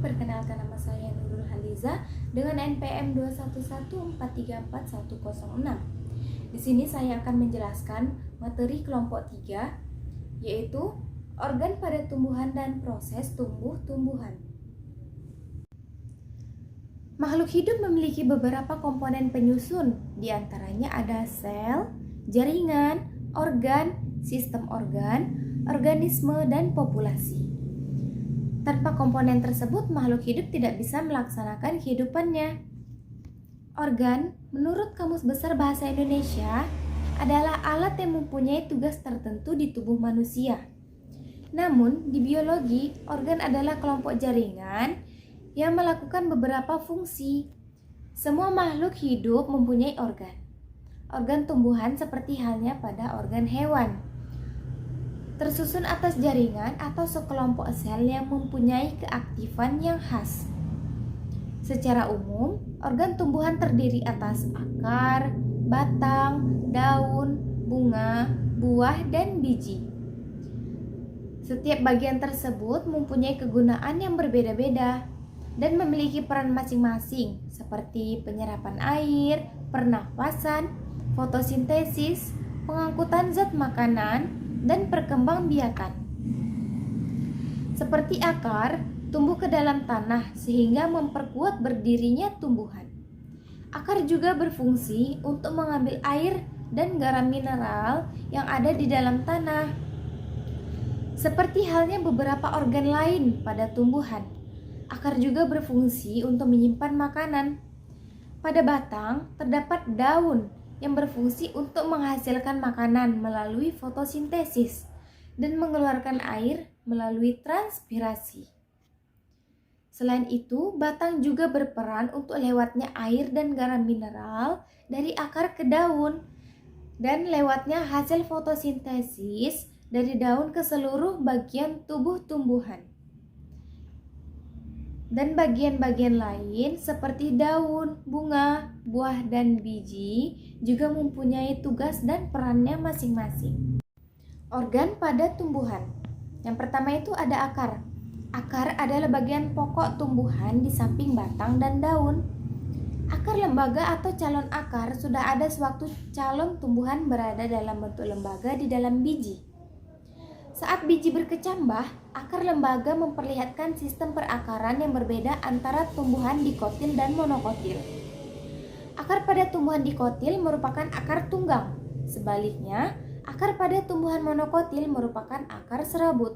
perkenalkan nama saya Nurul Haliza dengan NPM 211434106. Di sini saya akan menjelaskan materi kelompok 3, yaitu organ pada tumbuhan dan proses tumbuh-tumbuhan. Makhluk hidup memiliki beberapa komponen penyusun, di antaranya ada sel, jaringan, organ, sistem organ, organisme, dan populasi. Tanpa komponen tersebut, makhluk hidup tidak bisa melaksanakan kehidupannya. Organ, menurut Kamus Besar Bahasa Indonesia, adalah alat yang mempunyai tugas tertentu di tubuh manusia. Namun, di biologi, organ adalah kelompok jaringan yang melakukan beberapa fungsi. Semua makhluk hidup mempunyai organ. Organ tumbuhan seperti halnya pada organ hewan, tersusun atas jaringan atau sekelompok sel yang mempunyai keaktifan yang khas. Secara umum, organ tumbuhan terdiri atas akar, batang, daun, bunga, buah, dan biji. Setiap bagian tersebut mempunyai kegunaan yang berbeda-beda dan memiliki peran masing-masing seperti penyerapan air, pernafasan, fotosintesis, pengangkutan zat makanan, dan perkembangbiakan. Seperti akar, tumbuh ke dalam tanah sehingga memperkuat berdirinya tumbuhan. Akar juga berfungsi untuk mengambil air dan garam mineral yang ada di dalam tanah. Seperti halnya beberapa organ lain pada tumbuhan, akar juga berfungsi untuk menyimpan makanan. Pada batang terdapat daun yang berfungsi untuk menghasilkan makanan melalui fotosintesis dan mengeluarkan air melalui transpirasi. Selain itu, batang juga berperan untuk lewatnya air dan garam mineral dari akar ke daun dan lewatnya hasil fotosintesis dari daun ke seluruh bagian tubuh tumbuhan. Dan bagian-bagian lain seperti daun, bunga, buah, dan biji juga mempunyai tugas dan perannya masing-masing. Organ pada tumbuhan. Yang pertama itu ada akar. Akar adalah bagian pokok tumbuhan di samping batang dan daun. Akar lembaga atau calon akar sudah ada sewaktu calon tumbuhan berada dalam bentuk lembaga di dalam biji. Saat biji berkecambah, akar lembaga memperlihatkan sistem perakaran yang berbeda antara tumbuhan dikotil dan monokotil. Akar pada tumbuhan dikotil merupakan akar tunggang. Sebaliknya, akar pada tumbuhan monokotil merupakan akar serabut.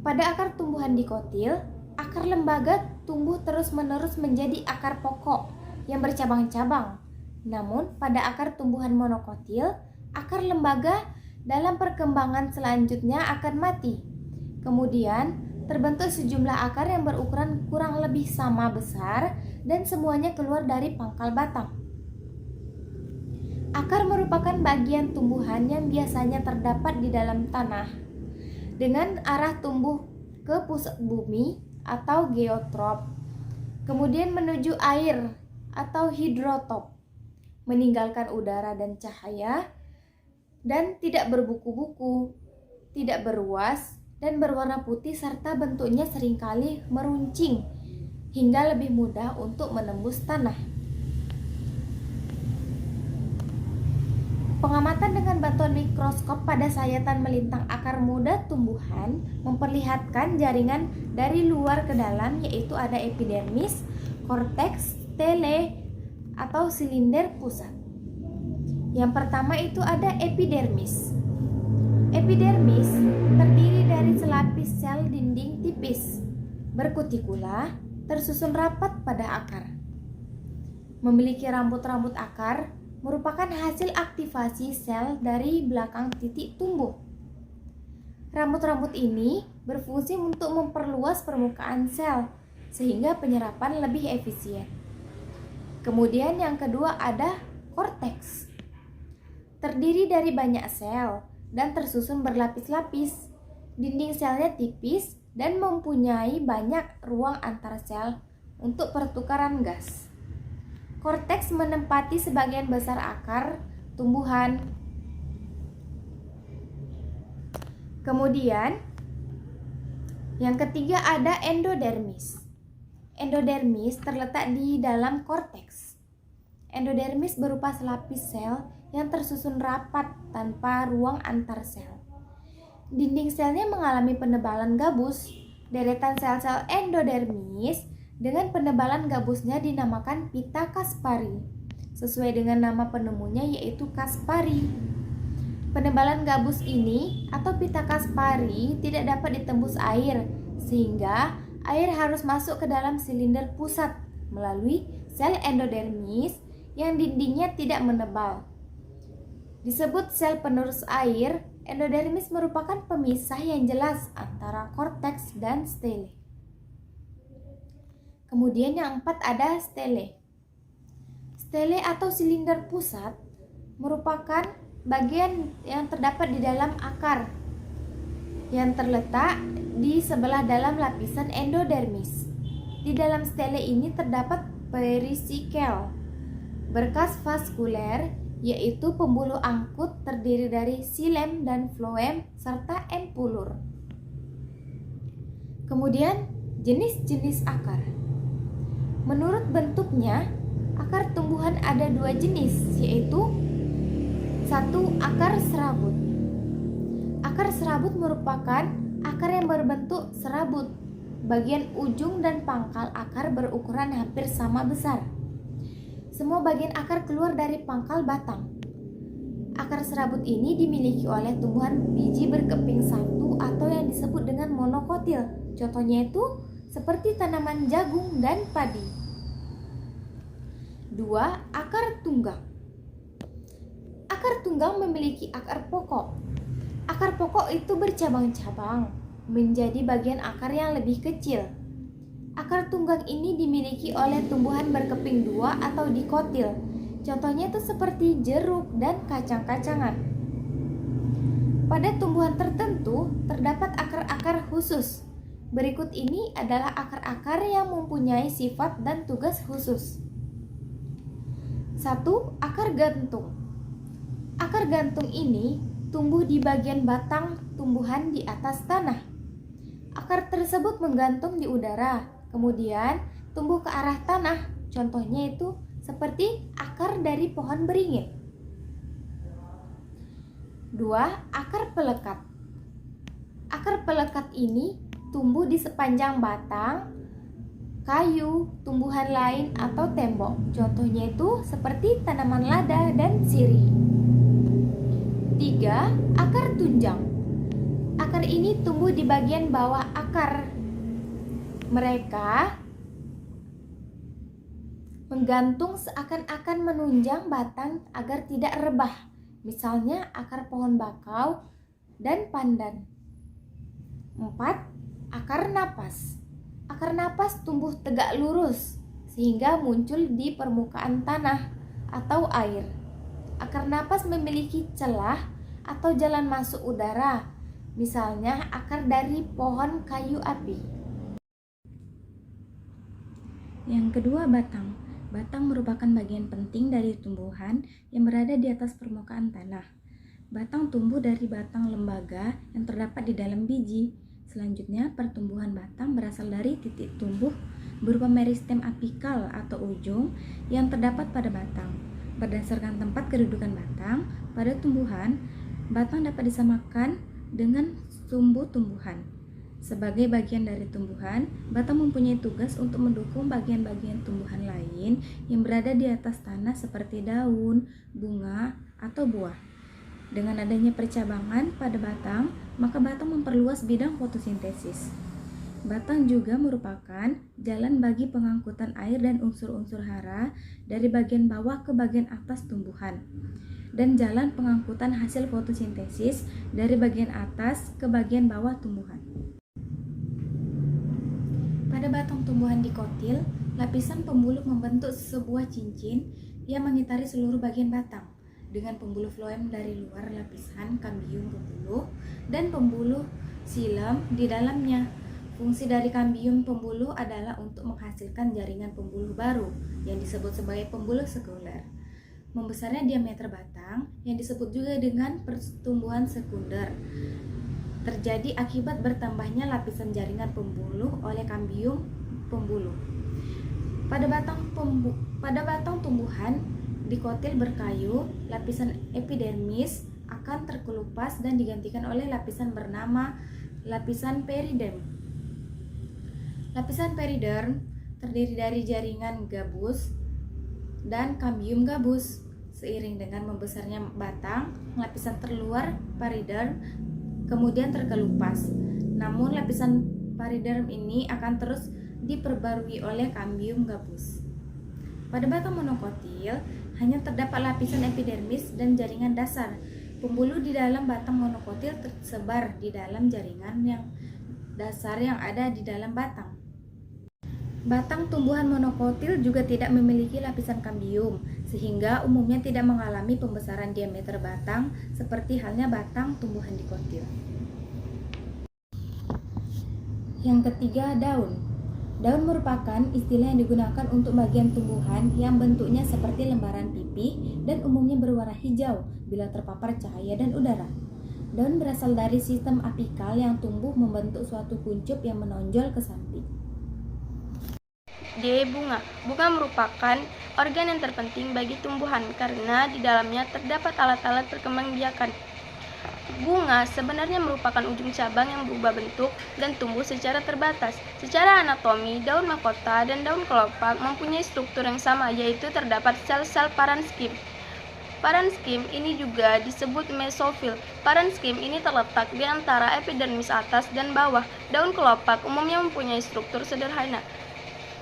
Pada akar tumbuhan dikotil, akar lembaga tumbuh terus-menerus menjadi akar pokok yang bercabang-cabang. Namun, pada akar tumbuhan monokotil, akar lembaga dalam perkembangan selanjutnya akan mati. Kemudian terbentuk sejumlah akar yang berukuran kurang lebih sama besar dan semuanya keluar dari pangkal batang. Akar merupakan bagian tumbuhan yang biasanya terdapat di dalam tanah dengan arah tumbuh ke pusat bumi atau geotrop, kemudian menuju air atau hidrotop, meninggalkan udara dan cahaya, dan tidak berbuku-buku, tidak beruas, dan berwarna putih serta bentuknya seringkali meruncing hingga lebih mudah untuk menembus tanah. Pengamatan dengan bantuan mikroskop pada sayatan melintang akar muda tumbuhan memperlihatkan jaringan dari luar ke dalam, yaitu ada epidermis, korteks, stele, atau silinder pusat. Yang pertama itu ada epidermis. Epidermis terdiri dari selapis sel dinding tipis, berkutikula, tersusun rapat pada akar. Memiliki rambut-rambut akar merupakan hasil aktivasi sel dari belakang titik tumbuh. Rambut-rambut ini berfungsi untuk memperluas permukaan sel sehingga penyerapan lebih efisien. Kemudian yang kedua ada korteks. Terdiri dari banyak sel dan tersusun berlapis-lapis. Dinding selnya tipis dan mempunyai banyak ruang antar sel untuk pertukaran gas. Korteks menempati sebagian besar akar tumbuhan. Kemudian Yang ketiga ada endodermis. Endodermis terletak di dalam korteks. Endodermis berupa selapis sel yang tersusun rapat tanpa ruang antar sel. Dinding selnya mengalami penebalan gabus. Deretan sel-sel endodermis dengan penebalan gabusnya dinamakan pita Kaspari, sesuai dengan nama penemunya yaitu Kaspari. Penebalan gabus ini atau pita Kaspari tidak dapat ditembus air, sehingga air harus masuk ke dalam silinder pusat melalui sel endodermis yang dindingnya tidak menebal. Disebut sel penerus air. Endodermis merupakan pemisah yang jelas antara korteks dan stele. Kemudian yang 4 ada stele. Stele atau silinder pusat merupakan bagian yang terdapat di dalam akar yang terletak di sebelah dalam lapisan endodermis. Di dalam stele ini terdapat perisikel, berkas vaskuler, yaitu pembuluh angkut terdiri dari xilem dan floem serta empulur. Kemudian jenis-jenis akar. Menurut bentuknya, akar tumbuhan ada 2 jenis, yaitu 1. Akar serabut. Akar serabut merupakan akar yang berbentuk serabut. Bagian ujung dan pangkal akar berukuran hampir sama besar. Semua bagian akar keluar dari pangkal batang. Akar serabut ini dimiliki oleh tumbuhan biji berkeping satu atau yang disebut dengan monokotil. Contohnya itu seperti tanaman jagung dan padi. 2. Akar tunggang. Akar tunggang memiliki akar pokok. Akar pokok itu bercabang-cabang menjadi bagian akar yang lebih kecil. Akar tunggang ini dimiliki oleh tumbuhan berkeping 2 atau dikotil. Contohnya itu seperti jeruk dan kacang-kacangan. Pada tumbuhan tertentu terdapat akar-akar khusus. Berikut ini adalah akar-akar yang mempunyai sifat dan tugas khusus. 1. Akar gantung. Akar gantung ini tumbuh di bagian batang tumbuhan di atas tanah. Akar tersebut menggantung di udara, kemudian tumbuh ke arah tanah. Contohnya itu seperti akar dari pohon beringin. 2. Akar pelekat. Akar pelekat ini tumbuh di sepanjang batang, kayu, tumbuhan lain atau tembok. Contohnya itu seperti tanaman lada dan sirih. 3. Akar tunjang. Akar ini tumbuh di bagian bawah akar. Mereka menggantung seakan-akan menunjang batang agar tidak rebah. Misalnya akar pohon bakau dan pandan. 4. Akar napas. Akar napas tumbuh tegak lurus sehingga muncul di permukaan tanah atau air. Akar napas memiliki celah atau jalan masuk udara, misalnya akar dari pohon kayu api. Yang kedua, batang. Batang merupakan bagian penting dari tumbuhan yang berada di atas permukaan tanah. Batang tumbuh dari batang lembaga yang terdapat di dalam biji. Selanjutnya, pertumbuhan batang berasal dari titik tumbuh berupa meristem apikal atau ujung yang terdapat pada batang. Berdasarkan tempat kedudukan batang pada tumbuhan, batang dapat disamakan dengan sumbu tumbuhan. Sebagai bagian dari tumbuhan, batang mempunyai tugas untuk mendukung bagian-bagian tumbuhan lain yang berada di atas tanah seperti daun, bunga, atau buah. Dengan adanya percabangan pada batang, maka batang memperluas bidang fotosintesis. Batang juga merupakan jalan bagi pengangkutan air dan unsur-unsur hara dari bagian bawah ke bagian atas tumbuhan, dan jalan pengangkutan hasil fotosintesis dari bagian atas ke bagian bawah tumbuhan. Pada batang tumbuhan dikotil, lapisan pembuluh membentuk sebuah cincin yang mengitari seluruh bagian batang, dengan pembuluh floem dari luar lapisan kambium pembuluh dan pembuluh xilem di dalamnya. Fungsi dari kambium pembuluh adalah untuk menghasilkan jaringan pembuluh baru yang disebut sebagai pembuluh sekunder. Membesarnya diameter batang yang disebut juga dengan pertumbuhan sekunder. terjadi akibat bertambahnya lapisan jaringan pembuluh oleh kambium pembuluh. Pada batang tumbuhan dikotil berkayu, lapisan epidermis akan terkelupas dan digantikan oleh lapisan bernama lapisan periderm. Lapisan periderm terdiri dari jaringan gabus dan kambium gabus. Seiring dengan membesarnya batang, lapisan terluar periderm kemudian terkelupas. Namun lapisan periderm ini akan terus diperbarui oleh kambium gabus. Pada batang monokotil hanya terdapat lapisan epidermis dan jaringan dasar. Pembuluh di dalam batang monokotil tersebar di dalam jaringan yang dasar yang ada di dalam batang. Batang tumbuhan monokotil juga tidak memiliki lapisan kambium, sehingga umumnya tidak mengalami pembesaran diameter batang seperti halnya batang tumbuhan dikotil. Yang ketiga, daun. Daun merupakan istilah yang digunakan untuk bagian tumbuhan yang bentuknya seperti lembaran pipih dan umumnya berwarna hijau bila terpapar cahaya dan udara. Daun berasal dari sistem apikal yang tumbuh membentuk suatu kuncup yang menonjol ke samping. D. Bunga. Bunga merupakan organ yang terpenting bagi tumbuhan karena di dalamnya terdapat alat-alat perkembangbiakan. Bunga sebenarnya merupakan ujung cabang yang berubah bentuk dan tumbuh secara terbatas. Secara anatomi, daun mahkota dan daun kelopak mempunyai struktur yang sama, yaitu terdapat sel-sel paranskim. Paranskim ini juga disebut mesofil. Paranskim ini terletak di antara epidermis atas dan bawah. Daun kelopak umumnya mempunyai struktur sederhana.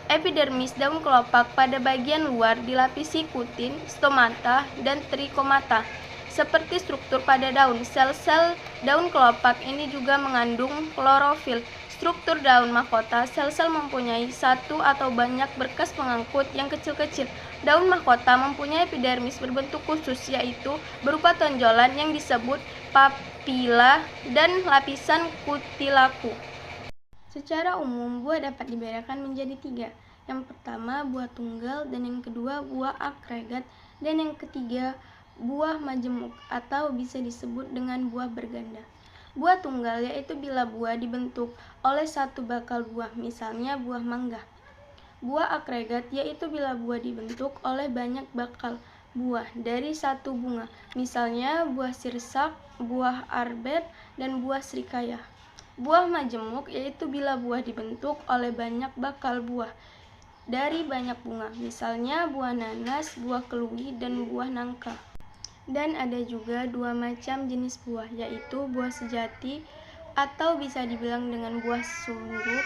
Epidermis daun kelopak pada bagian luar dilapisi kutin, stomata, dan trikomata. Seperti struktur pada daun, sel-sel daun kelopak ini juga mengandung klorofil. Struktur daun mahkota, sel-sel mempunyai satu atau banyak berkas pengangkut yang kecil-kecil. Daun mahkota mempunyai epidermis berbentuk khusus, yaitu berupa tonjolan yang disebut papila dan lapisan kutilaku. Secara umum, buah dapat dibedakan menjadi tiga. Yang pertama, buah tunggal, dan yang kedua, buah agregat, dan yang ketiga, buah majemuk atau bisa disebut dengan buah berganda. Buah tunggal yaitu bila buah dibentuk oleh satu bakal buah, misalnya buah mangga. Buah agregat yaitu bila buah dibentuk oleh banyak bakal buah dari satu bunga, misalnya buah sirsak, buah arbet, dan buah srikaya. Buah majemuk yaitu bila buah dibentuk oleh banyak bakal buah dari banyak bunga, misalnya buah nanas, buah keluwi, dan buah nangka. Dan ada juga dua macam jenis buah, yaitu buah sejati atau bisa dibilang dengan buah sungguh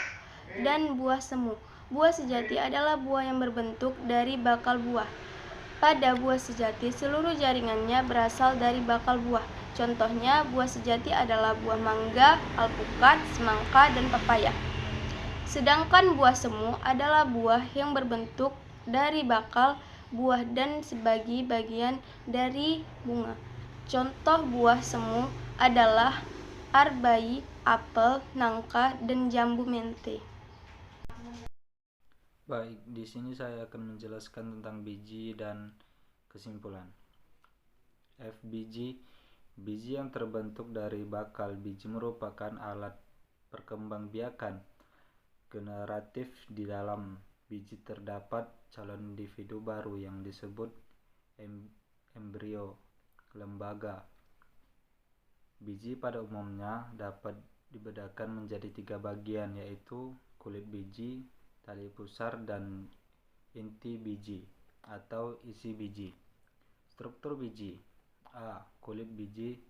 dan buah semu. Buah sejati adalah buah yang berbentuk dari bakal buah. Pada buah sejati, seluruh jaringannya berasal dari bakal buah. Contohnya, buah sejati adalah buah mangga, alpukat, semangka, dan pepaya. Sedangkan buah semu adalah buah yang berbentuk dari bakal buah dan sebagai bagian dari bunga. Contoh buah semu adalah arbai, apel, nangka, dan jambu mente. Baik, di sini saya akan menjelaskan tentang biji dan kesimpulan. FBG, biji yang terbentuk dari bakal biji merupakan alat perkembangbiakan generatif. Di dalam biji terdapat calon individu baru yang disebut embrio, lembaga. Biji pada umumnya dapat dibedakan menjadi tiga bagian, yaitu kulit biji, tali pusar, dan inti biji atau isi biji. Struktur biji: A. Kulit biji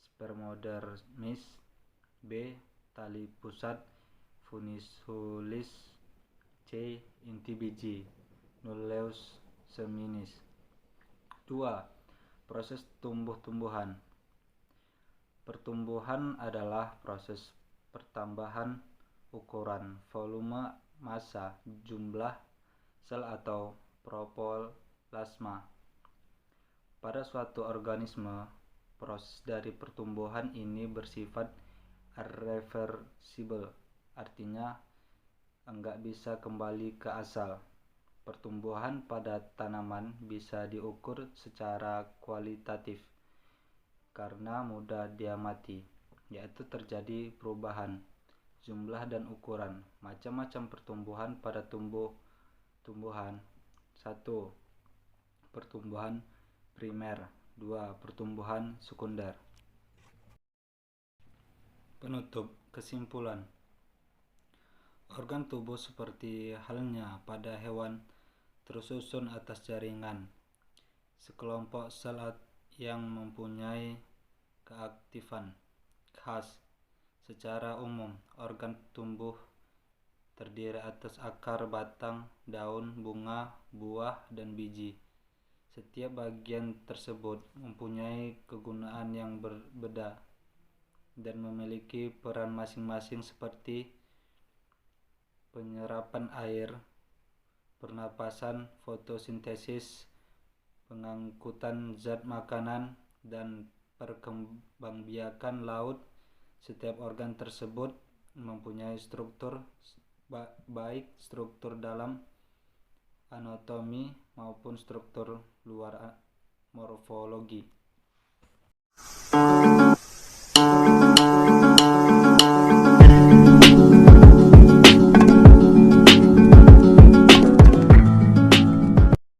spermodermis. B. Tali pusat funiculis. C. Inti biji nulleus seminis. 2. Proses tumbuh-tumbuhan. Pertumbuhan adalah proses pertambahan ukuran, volume, massa, jumlah sel atau proplasma pada suatu organisme. Proses dari pertumbuhan ini bersifat irreversible, artinya enggak bisa kembali ke asal. Pertumbuhan pada tanaman bisa diukur secara kualitatif karena mudah diamati. yaitu terjadi perubahan jumlah dan ukuran macam-macam pertumbuhan pada tumbuhan. 1. Pertumbuhan primer. 2. Pertumbuhan sekunder. Penutup. Kesimpulan. Organ tubuh seperti halnya pada hewan tersusun atas jaringan, sekelompok sel yang mempunyai keaktifan khas. Secara umum, organ tumbuh terdiri atas akar, batang, daun, bunga, buah, dan biji. Setiap bagian tersebut mempunyai kegunaan yang berbeda dan memiliki peran masing-masing seperti penyerapan air, pernapasan, fotosintesis, pengangkutan zat makanan, dan perkembangbiakan laut. Setiap organ tersebut mempunyai struktur, baik struktur dalam anatomi maupun struktur luar morfologi.